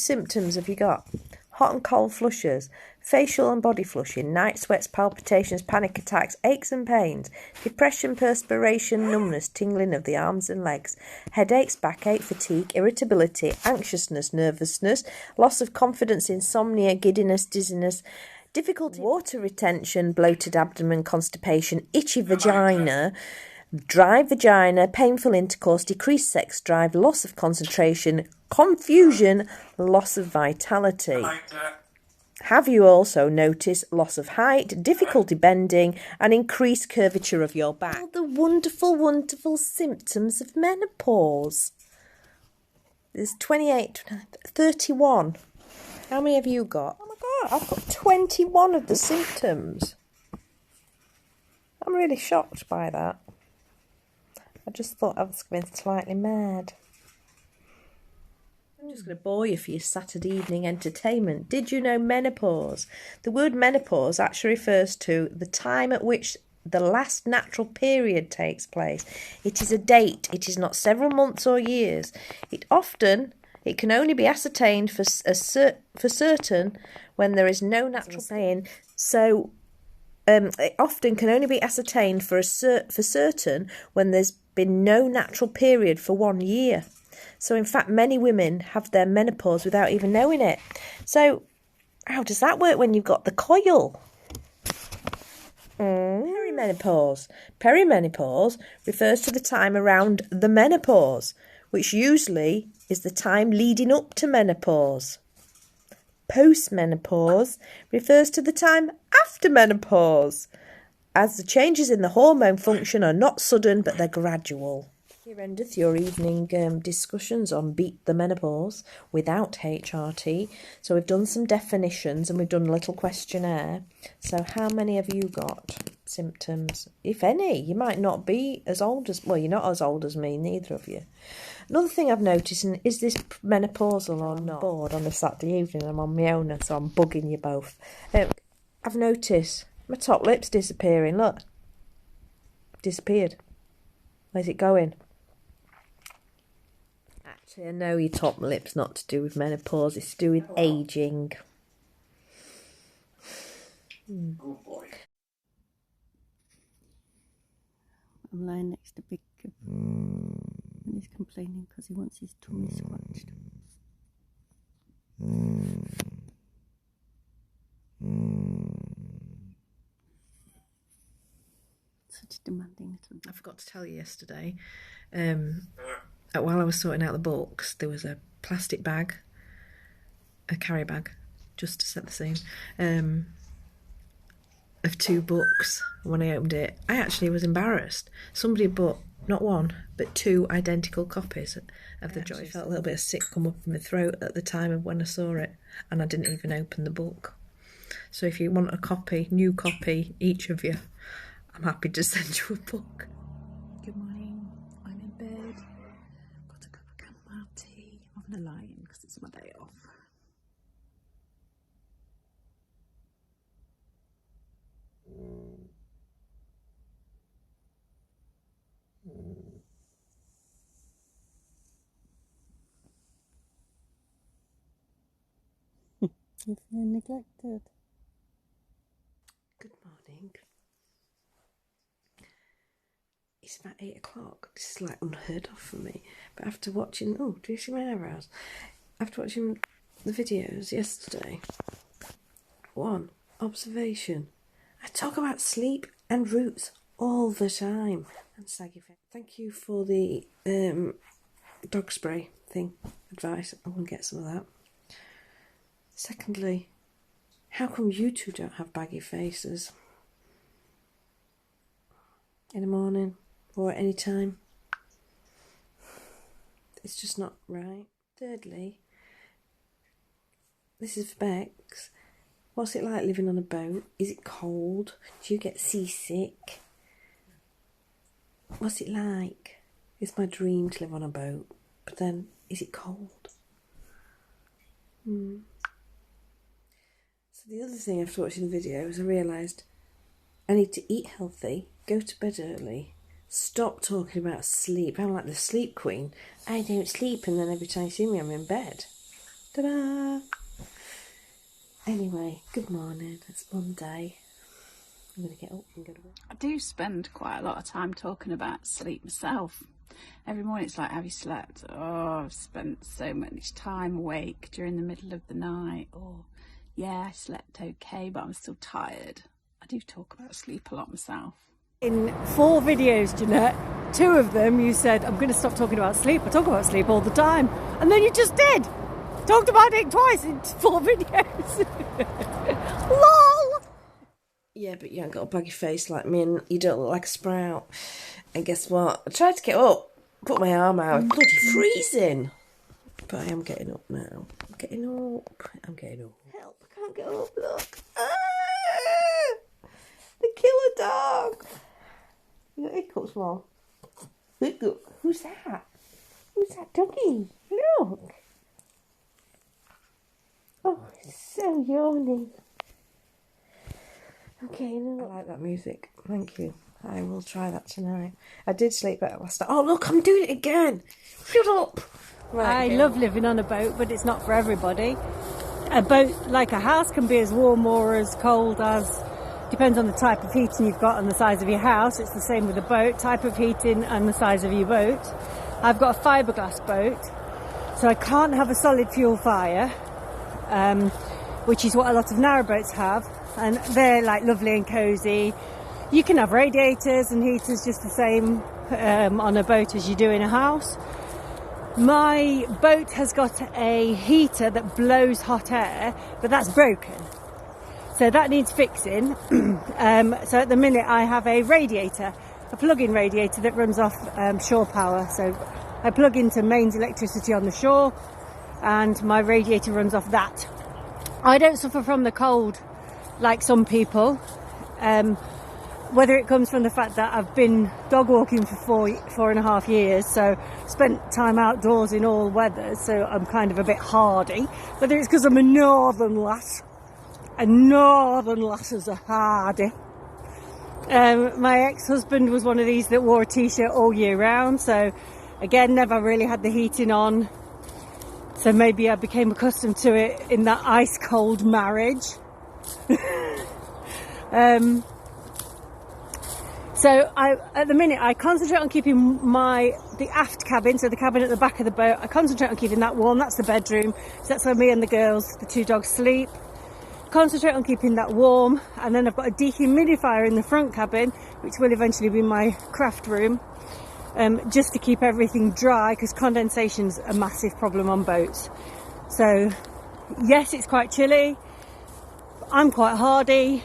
symptoms have you got? Hot and cold flushes, facial and body flushing, night sweats, palpitations, panic attacks, aches and pains, depression, perspiration, numbness, tingling of the arms and legs, headaches, backache, fatigue, irritability, anxiousness, nervousness, loss of confidence, insomnia, giddiness, dizziness, difficulty, water retention, bloated abdomen, constipation, itchy vagina, dry vagina, painful intercourse, decreased sex drive, loss of concentration, confusion, loss of vitality. Have you also noticed loss of height, difficulty bending, and increased curvature of your back? All the wonderful, wonderful symptoms of menopause. There's 28, 31. How many have you got? Oh my God, I've got 21 of the symptoms. I'm really shocked by that. I just thought I was going slightly mad. I'm just going to bore you for your Saturday evening entertainment. Did you know menopause? The word menopause actually refers to the time at which the last natural period takes place. It is a date. It is not several months or years. It can only be ascertained for certain when there is no natural pain. So it often can only be ascertained for certain when there's been no natural period for 1 year. So in fact, many women have their menopause without even knowing it. So how does that work when you've got the coil? Perimenopause. Perimenopause refers to the time around the menopause, which usually is the time leading up to menopause. Postmenopause refers to the time after menopause, as the changes in the hormone function are not sudden but they're gradual. Here endeth your evening discussions on Beat the Menopause without HRT. So we've done some definitions and we've done a little questionnaire. So how many have you got symptoms? If any, you might not be as old as, well, you're not as old as me, neither of you. Another thing I've noticed, and is this menopausal or not? Bored on a Saturday evening, I'm on my own, so I'm bugging you both. I've noticed my top lip's disappearing, look. Disappeared. Where's it going? Actually, I know your top lip's not to do with menopause, it's to do with ageing. Good boy. I'm lying next to Big and he's complaining because he wants his tummy scratched. Such a demanding little dog. I forgot to tell you yesterday, while I was sorting out the books, there was a plastic bag, a carry bag, just to set the scene, of 2 books. When I opened it, I actually was embarrassed. Somebody had bought not 1, but 2 identical copies of The Joy. I felt a little bit of sick come up in my throat at the time of when I saw it, and I didn't even open the book. So if you want a copy, new copy, each of you, I'm happy to send you a book. Good morning. I'm in bed. Got a cup of chamomile tea. I'm having a lie-in because it's my day off. You feel neglected. Good morning. It's about 8 o'clock. This is like unheard of for me. But after watching, oh, do you see my eyebrows? After watching the videos yesterday, 1 observation. I talk about sleep and roots all the time. And saggy face. Thank you for the dog spray thing, advice. I will get some of that. Secondly, how come you two don't have baggy faces? In the morning or at any time? It's just not right. Thirdly, this is for Bex. What's it like living on a boat? Is it cold? Do you get seasick? What's it like? It's my dream to live on a boat. But then, is it cold? So the other thing after watching the video is I realised I need to eat healthy, go to bed early, stop talking about sleep. I'm like the sleep queen. I don't sleep, and then every time you see me I'm in bed. Ta-da! Anyway, good morning. It's Monday. I'm going to get up and go to work. I do spend quite a lot of time talking about sleep myself. Every morning it's like, have you slept? Oh, I've spent so much time awake during the middle of the night. Or, yeah, I slept okay, but I'm still tired. I do talk about sleep a lot myself. In 4 videos, Jeanette, 2 of them you said, I'm going to stop talking about sleep. I talk about sleep all the time. And then you just did. Talked about it twice in 4 videos. LOL! Yeah, but you ain't got a baggy face like me and you don't look like a sprout. And guess what? I tried to get up, put my arm out. It's bloody freezing. But I am getting up now. I'm getting up. Help, I can't get up, look. Ah! The killer dog. You got hiccups, Mom? Who's that? Who's that doggy? Look. Oh, it's so yawning. Okay, no. I like that music. Thank you. I will try that tonight. I did sleep better last night. Oh, look, I'm doing it again. Shut up. Right, I love living on a boat, but it's not for everybody. A boat, like a house, can be as warm or as cold as... Depends on the type of heating you've got and the size of your house. It's the same with a boat, type of heating and the size of your boat. I've got a fiberglass boat, so I can't have a solid fuel fire, which is what a lot of narrowboats have. And they're like lovely and cosy. You can have radiators and heaters just the same on a boat as you do in a house. My boat has got a heater that blows hot air, but that's broken. So that needs fixing. So at the minute I have a radiator, a plug-in radiator that runs off shore power. So I plug into mains electricity on the shore and my radiator runs off that. I don't suffer from the cold like some people, whether it comes from the fact that I've been dog walking for 4.5 years, so spent time outdoors in all weathers, so I'm kind of a bit hardy, whether it's because I'm a northern lass, and northern lasses are hardy. My ex-husband was one of these that wore a t-shirt all year round, so again, never really had the heating on, so maybe I became accustomed to it in that ice cold marriage. So at the minute I concentrate on keeping the aft cabin, so the cabin at the back of the boat, I concentrate on keeping that warm. That's the bedroom, so that's where me and the girls, the 2 dogs, sleep. Concentrate on keeping that warm, and then I've got a dehumidifier in the front cabin, which will eventually be my craft room, just to keep everything dry, because condensation's a massive problem on boats. So yes, it's quite chilly. I'm quite hardy.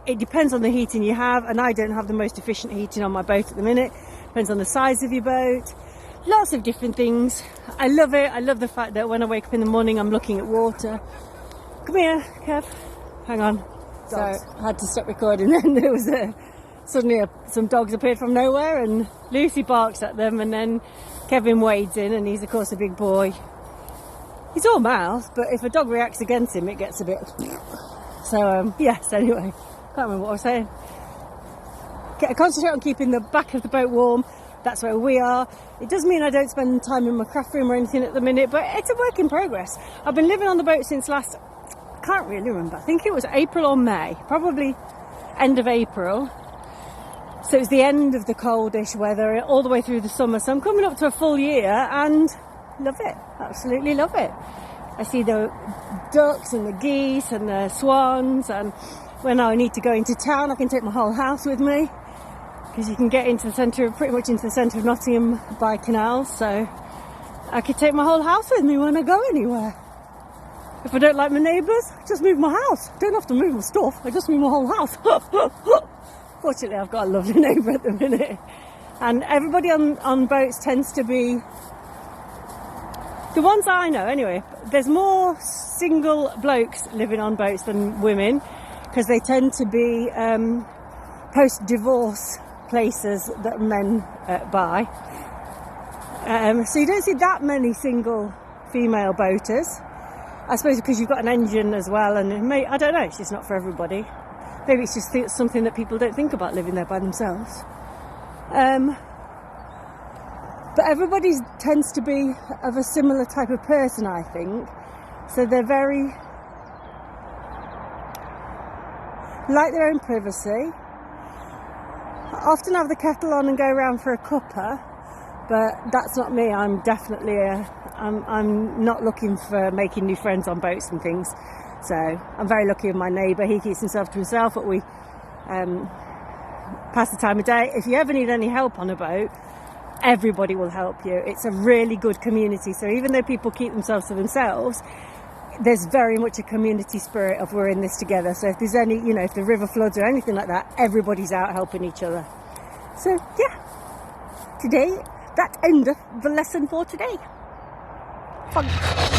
It depends on the heating you have, and I don't have the most efficient heating on my boat at the minute. Depends on the size of your boat. Lots of different things. I love it. I love the fact that when I wake up in the morning, I'm looking at water. Come here, Kev. Hang on. So I had to stop recording then. There was suddenly some dogs appeared from nowhere, and Lucy barks at them, and then Kevin wades in, and he's of course a big boy. He's all mouth, but if a dog reacts against him, it gets a bit... So, yes, anyway. Can't remember what I was saying. Concentrate on keeping the back of the boat warm. That's where we are. It does mean I don't spend time in my craft room or anything at the minute, but it's a work in progress. I've been living on the boat since I can't really remember. I think it was April or May, probably end of April. So it's the end of the coldish weather all the way through the summer. So I'm coming up to a full year and love it. Absolutely love it. I see the ducks and the geese and the swans, and when I need to go into town, I can take my whole house with me, because you can get into the centre, pretty much into the centre of Nottingham by canals, so I could take my whole house with me when I go anywhere. If I don't like my neighbours, just move my house. Don't have to move my stuff, I just move my whole house. Fortunately, I've got a lovely neighbour at the minute. And everybody on boats tends to be, the ones I know anyway, there's more single blokes living on boats than women, because they tend to be post-divorce places that men buy. So you don't see that many single female boaters. I suppose because you've got an engine as well, and I don't know, it's just not for everybody. Maybe it's just something that people don't think about living there by themselves. But everybody tends to be of a similar type of person, I think. So they're very like their own privacy. I often have the kettle on and go around for a cuppa, but that's not me. I'm definitely I'm not looking for making new friends on boats and things. So I'm very lucky with my neighbour. He keeps himself to himself, but we pass the time of day. If you ever need any help on a boat, everybody will help you. It's a really good community. So even though people keep themselves to themselves, there's very much a community spirit of we're in this together. So if there's any, if the river floods or anything like that, everybody's out helping each other. So yeah, today that endeth the lesson for today. Fun.